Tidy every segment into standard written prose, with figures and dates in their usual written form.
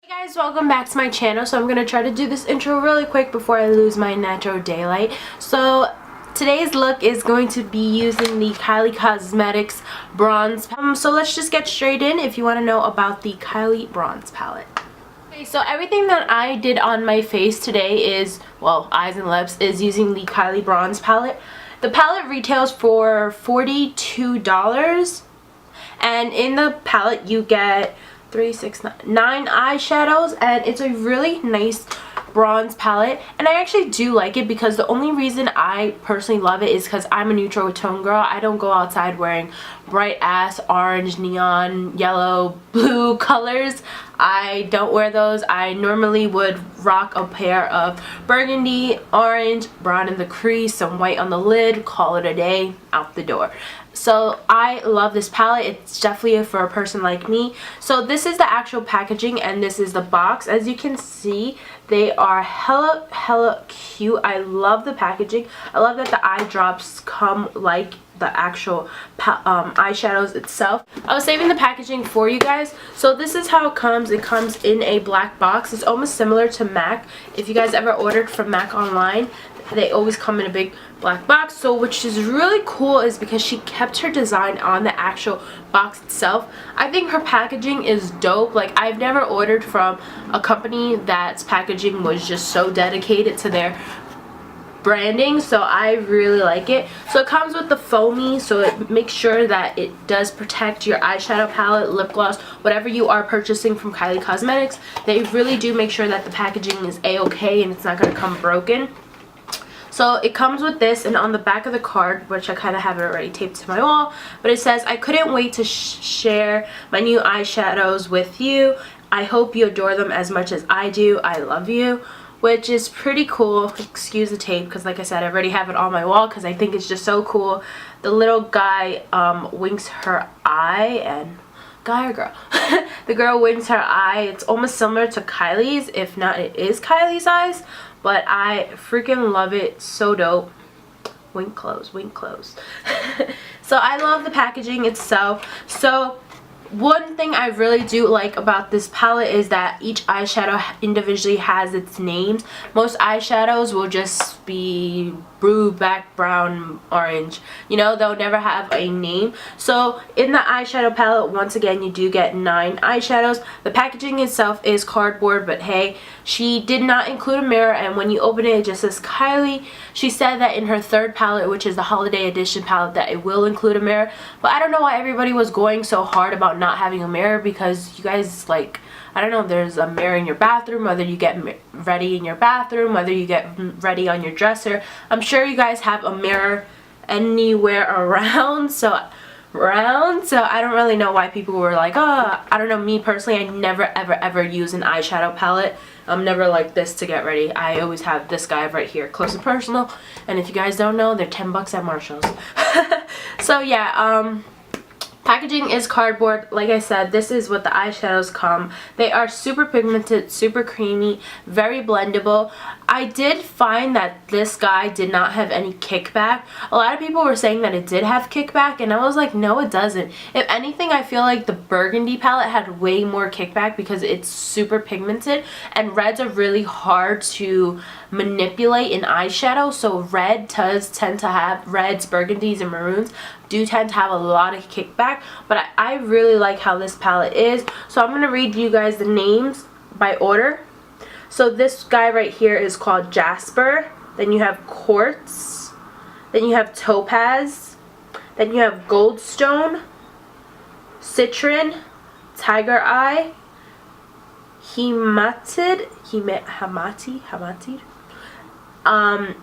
Hey guys, welcome back to my channel. So I'm going to try to do this intro really quick before I lose my natural daylight. So today's look is going to be using the Kylie Cosmetics Bronze. So let's just get straight in if you want to know about the Kylie Bronze palette. Okay, so everything that I did on my face today is, well, eyes and lips, is using the Kylie Bronze palette. The palette retails for $42, and in the palette you get 9 eyeshadows, and it's a really nice bronze palette, and I actually do like it because the only reason I personally love it is because I'm a neutral tone girl. I don't go outside wearing bright ass orange, neon, yellow, blue colors. I don't wear those. I normally would rock a pair of burgundy, orange, brown in the crease, some white on the lid, call it a day, out the door. So I love this palette. It's definitely for a person like me. So this is the actual packaging and this is the box. As you can see, they are hella cute. I love the packaging. I love that the eye drops come like the actual eyeshadows itself. I was saving the packaging for you guys. So this is how it comes. It comes in a black box. It's almost similar to MAC. If you guys ever ordered from MAC online, they always come in a big black box. So which is really cool is because she kept her design on the actual box itself. I think her packaging is dope. Like, I've never ordered from a company that's packaging was just so dedicated to their branding, so I really like it. So it comes with the foamy, so it makes sure that it does protect your eyeshadow palette, lip gloss, whatever you are purchasing from Kylie Cosmetics. They really do make sure that the packaging is a-okay and it's not going to come broken. So it comes with this, and on the back of the card, which I kind of have it already taped to my wall, but it says, "I couldn't wait to share my new eyeshadows with you. I hope you adore them as much as I do. I love you," which is pretty cool. Excuse the tape, because like I said, I already have it on my wall because I think it's just so cool. The little guy winks her eye, and guy or girl? The girl winks her eye. It's almost similar to Kylie's, if not it is Kylie's eyes, but I freaking love it. So dope. Wink close, wink close. So I love the packaging itself. So one thing I really do like about this palette is that each eyeshadow individually has its names. Most eyeshadows will just be blue, black, brown, orange. You know, they'll never have a name. So in the eyeshadow palette, once again, you do get 9 eyeshadows. The packaging itself is cardboard, but hey, she did not include a mirror, and when you open it, it just says Kylie. She said that in her third palette, which is the holiday edition palette, that it will include a mirror, but I don't know why everybody was going so hard about not having a mirror, because you guys, like, I don't know, there's a mirror in your bathroom, whether you get ready in your bathroom, whether you get ready on your dresser. I'm sure you guys have a mirror anywhere around, so I don't really know why people were like, oh, I don't know. Me personally, I never ever use an eyeshadow palette. I'm never like this to get ready. I always have this guy right here, close and personal, and if you guys don't know, they're 10 bucks at Marshall's. So yeah, packaging is cardboard. Like I said, this is what the eyeshadows come. They are super pigmented, super creamy, very blendable. I did find that this guy did not have any kickback. A lot of people were saying that it did have kickback, and I was like, no, it doesn't. If anything, I feel like the burgundy palette had way more kickback because it's super pigmented, and reds are really hard to manipulate in eyeshadow. So red does tend to have, reds, burgundies, and maroons do tend to have a lot of kickback, but I really like how this palette is. So I'm going to read you guys the names by order. So this guy right here is called Jasper, then you have Quartz, then you have Topaz, then you have Goldstone, Citron, Tiger Eye, Hematite,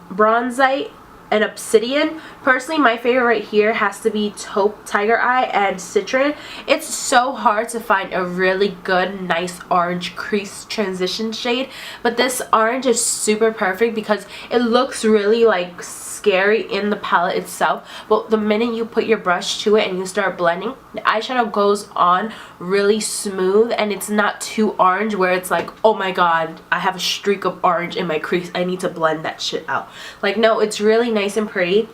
Bronzite, and Obsidian. Personally, my favorite right here has to be Taupe, Tiger Eye, and Citron. It's so hard to find a really good, nice orange crease transition shade, but this orange is super perfect because it looks really like scary in the palette itself, but the minute you put your brush to it and you start blending, the eyeshadow goes on really smooth, and it's not too orange where it's like, oh my god, I have a streak of orange in my crease, I need to blend that shit out. Like, no, it's really nice and pretty.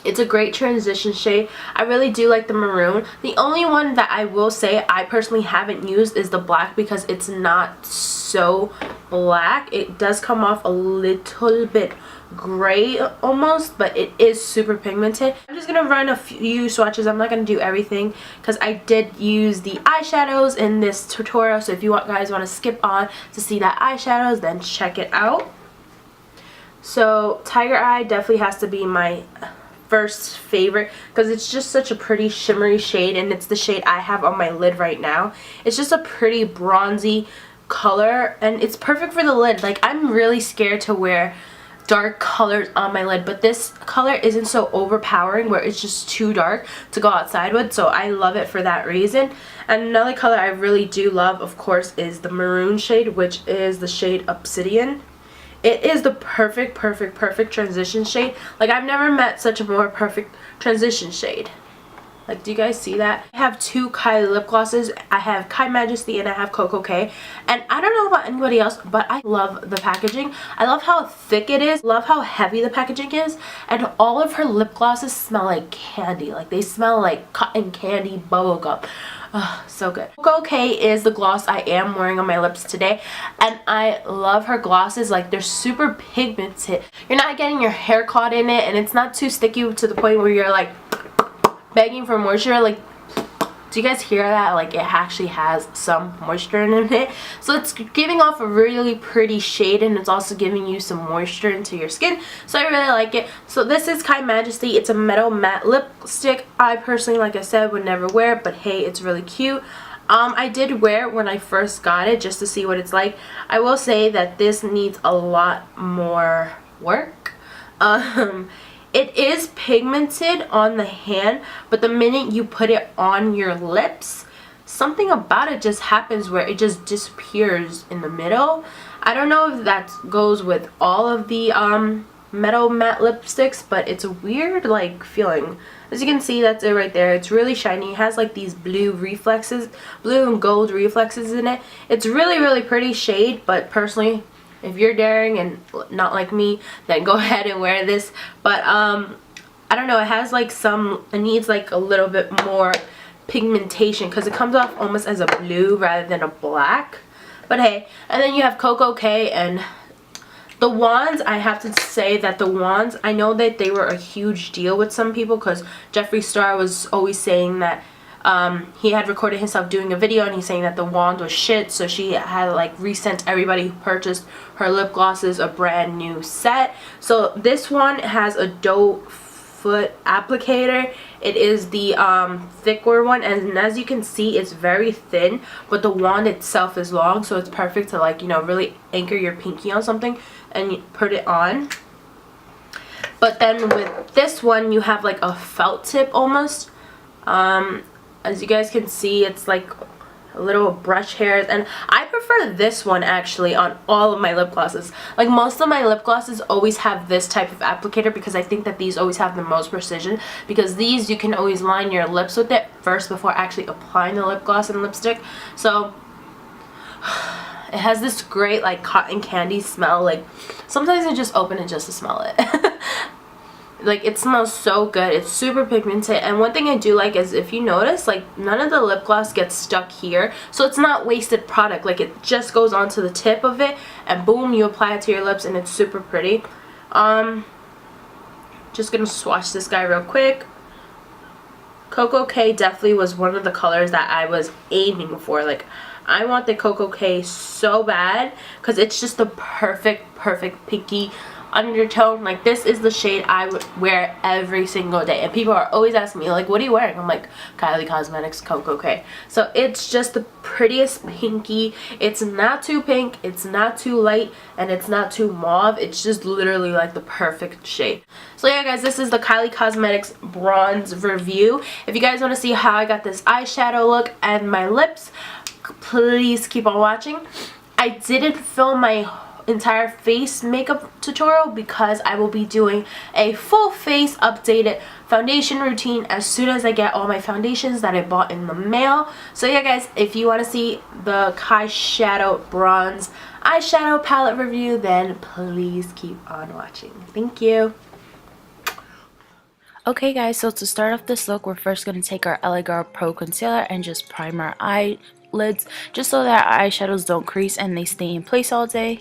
It's a great transition shade. I really do like the maroon. The only one that I will say I personally haven't used is the black, because it's not so black. It does come off a little bit gray almost, but it is super pigmented. I'm just gonna run a few swatches. I'm not gonna do everything because I did use the eyeshadows in this tutorial, so if you guys want to skip on to see that eyeshadows, then check it out. So Tiger Eye definitely has to be my first favorite because it's just such a pretty shimmery shade, and it's the shade I have on my lid right now. It's just a pretty bronzy color, and it's perfect for the lid. Like, I'm really scared to wear dark colors on my lid, but this color isn't so overpowering where it's just too dark to go outside with, so I love it for that reason. And another color I really do love, of course, is the maroon shade, which is the shade Obsidian. It is the perfect transition shade. Like, I've never met such a more perfect transition shade. Like, do you guys see that? I have two Kylie lip glosses. I have Kai Majesty and I have Koko K. And I don't know about anybody else, but I love the packaging. I love how thick it is. Love how heavy the packaging is. And all of her lip glosses smell like candy. Like, they smell like cotton candy bubble gum. Oh, so good. Koko K is the gloss I am wearing on my lips today, and I love her glosses. Like, they're super pigmented. You're not getting your hair caught in it, and it's not too sticky to the point where you're like begging for moisture. Like, do you guys hear that? Like, it actually has some moisture in it, so it's giving off a really pretty shade, and it's also giving you some moisture into your skin, so I really like it. So this is Kai Majesty. It's a metal matte lipstick. I personally, like I said, would never wear it, but hey, it's really cute. I did wear it when I first got it just to see what it's like. I will say that this needs a lot more work. It is pigmented on the hand, but the minute you put it on your lips, something about it just happens where it just disappears in the middle. I don't know if that goes with all of the metal matte lipsticks, but it's a weird like feeling. As you can see, that's it right there. It's really shiny. It has like these blue reflexes, blue and gold reflexes in it. It's really pretty shade, but personally, if you're daring and not like me, then go ahead and wear this. But I don't know, it has like it needs like a little bit more pigmentation because it comes off almost as a blue rather than a black. But hey, and then you have Koko K, and the wands, I have to say that the wands, I know that they were a huge deal with some people because Jeffree Star was always saying that he had recorded himself doing a video, and he's saying that the wand was shit, so she had like resent everybody who purchased her lip glosses a brand new set. So this one has a doe foot applicator. It is the thicker one, and as you can see, it's very thin, but the wand itself is long, so it's perfect to, like, you know, really anchor your pinky on something and you put it on. But then with this one, you have like a felt tip almost. As you guys can see, it's like little brush hairs, and I prefer this one actually on all of my lip glosses. Like, most of my lip glosses always have this type of applicator because I think that these always have the most precision, because these you can always line your lips with it first before actually applying the lip gloss and lipstick. So it has this great like cotton candy smell. Like, sometimes I just open it just to smell it. Like, it smells so good. It's super pigmented, and one thing I do like is, if you notice, like, none of the lip gloss gets stuck here, so it's not wasted product. Like, it just goes onto the tip of it, and boom, you apply it to your lips, and it's super pretty. Just gonna swatch this guy real quick. Koko K definitely was one of the colors that I was aiming for. Like, I want the Koko K so bad because it's just the perfect pinky undertone. Like, this is the shade I would wear every single day, and people are always asking me, like, what are you wearing? I'm like, Kylie Cosmetics Koko K. So it's just the prettiest pinky. It's not too pink, it's not too light, and it's not too mauve. It's just literally like the perfect shade. So yeah, guys, this is the Kylie Cosmetics bronze review. If you guys want to see how I got this eyeshadow look and my lips, please keep on watching. I didn't film my entire face makeup tutorial because I will be doing a full face updated foundation routine as soon as I get all my foundations that I bought in the mail. So yeah, guys, if you want to see the Kai Shadow Bronze eyeshadow palette review, then please keep on watching. Thank you. Okay guys, so to start off this look, we're first going to take our LA Girl Pro Concealer and just prime our eyelids just so that our eyeshadows don't crease and they stay in place all day.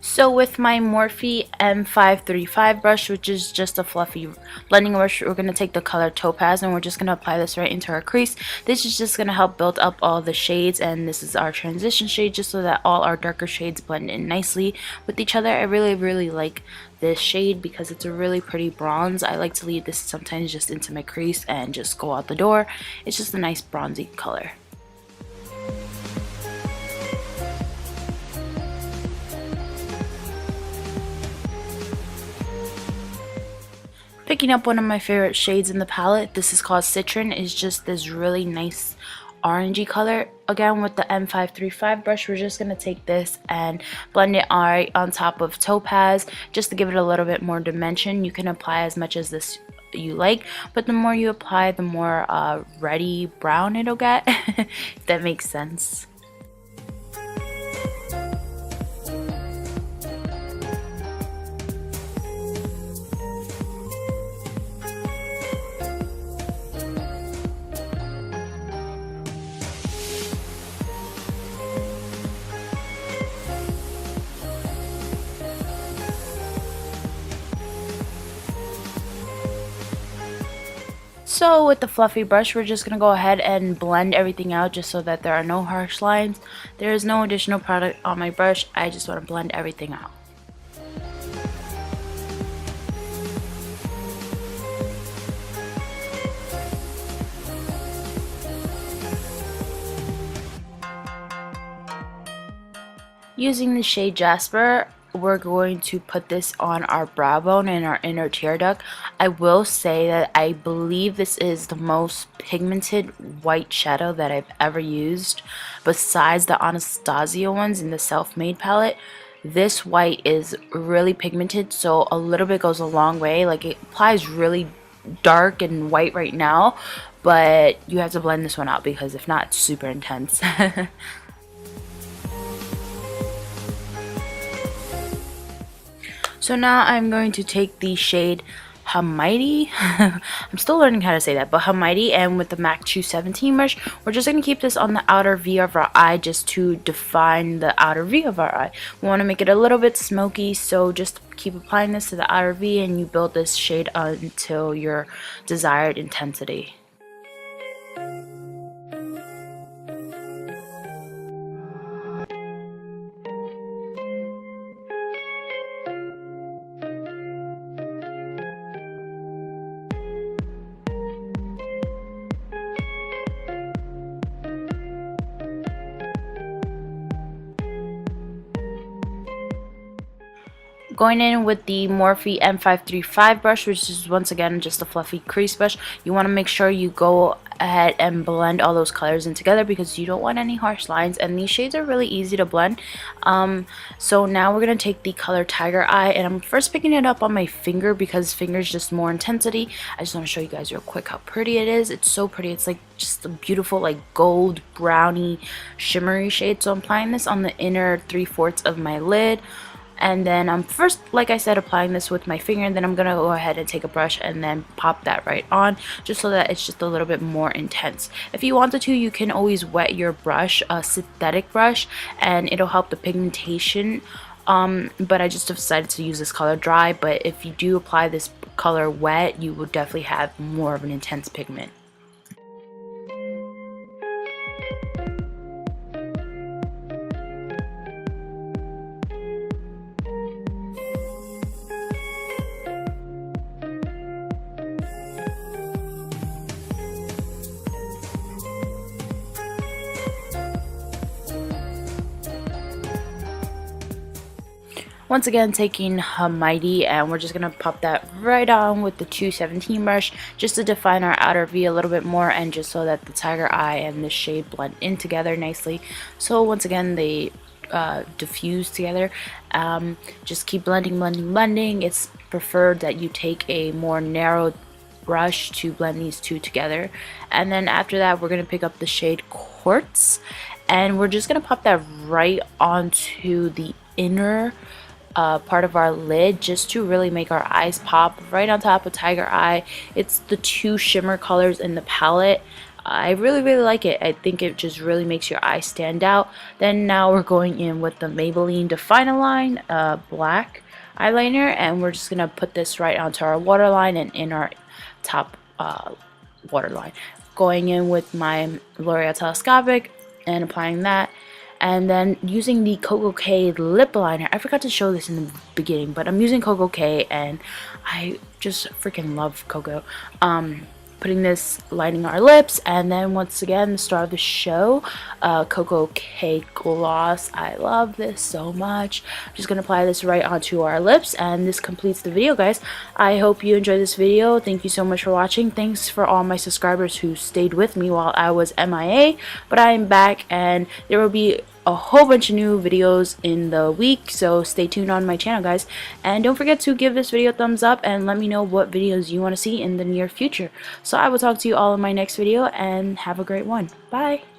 So with my Morphe M535 brush, which is just a fluffy blending brush, we're going to take the color Topaz and we're just going to apply this right into our crease. This is just going to help build up all the shades, and this is our transition shade just so that all our darker shades blend in nicely with each other. I really like this shade because it's a really pretty bronze. I like to leave this sometimes just into my crease and just go out the door. It's just a nice bronzy color. Picking up one of my favorite shades in the palette, this is called Citron. It's just this really nice orangey color. Again, with the M535 brush, we're just going to take this and blend it right on top of Topaz just to give it a little bit more dimension. You can apply as much as this you like, but the more you apply, the more reddy brown it'll get, if that makes sense. So with the fluffy brush, we're just going to go ahead and blend everything out just so that there are no harsh lines. There is no additional product on my brush. I just want to blend everything out. Using the shade Jasper, we're going to put this on our brow bone and our inner tear duct. I will say that I believe this is the most pigmented white shadow that I've ever used. Besides the Anastasia ones in the Self-Made palette, this white is really pigmented, so a little bit goes a long way. Like, it applies really dark and white right now, but you have to blend this one out because if not, it's super intense. So now I'm going to take the shade Hamighty. I'm still learning how to say that, but Hamighty, and with the MAC 217 brush, we're just going to keep this on the outer V of our eye just to define the outer V of our eye. We want to make it a little bit smoky, so just keep applying this to the outer V and you build this shade until your desired intensity. Going in with the Morphe M535 brush, which is once again just a fluffy crease brush, you want to make sure you go ahead and blend all those colors in together because you don't want any harsh lines, and these shades are really easy to blend. So now we're going to take the color Tiger Eye, and I'm first picking it up on my finger because finger is just more intensity. I just want to show you guys real quick how pretty it is. It's so pretty. It's like just a beautiful like gold brownie shimmery shade. So I'm applying this on the inner 3/4 of my lid. And then I'm first, like I said, applying this with my finger, and then I'm going to go ahead and take a brush and then pop that right on just so that it's just a little bit more intense. If you wanted to, you can always wet your brush, a synthetic brush, and it'll help the pigmentation. But I just decided to use this color dry, but if you do apply this color wet, you will definitely have more of an intense pigment. Once again, taking Hamighty, and we're just going to pop that right on with the 217 brush just to define our outer V a little bit more, and just so that the Tiger Eye and this shade blend in together nicely. So once again, the diffuse together. Just keep blending. It's preferred that you take a more narrow brush to blend these two together. And then after that, we're going to pick up the shade Quartz, and we're just going to pop that right onto the inner part of our lid, just to really make our eyes pop, right on top of Tiger Eye. It's the two shimmer colors in the palette. I really like it. I think it just really makes your eyes stand out. Then now we're going in with the Maybelline Define-A-Line black eyeliner, and we're just gonna put this right onto our waterline and in our top waterline. Going in with my L'Oreal Telescopic and applying that, and then using the Koko K lip liner. I forgot to show this in the beginning, but I'm using Koko K, and I just freaking love Koko. Putting this, lining our lips, and then once again the star of the show, Koko K gloss. I love this so much. I'm just gonna apply this right onto our lips, and this completes the video, guys. I hope you enjoyed this video. Thank you so much for watching. Thanks for all my subscribers who stayed with me while I was MIA, but I am back, and there will be a whole bunch of new videos in the week, so stay tuned on my channel, guys. And don't forget to give this video a thumbs up and let me know what videos you want to see in the near future. So I will talk to you all in my next video, and have a great one. Bye.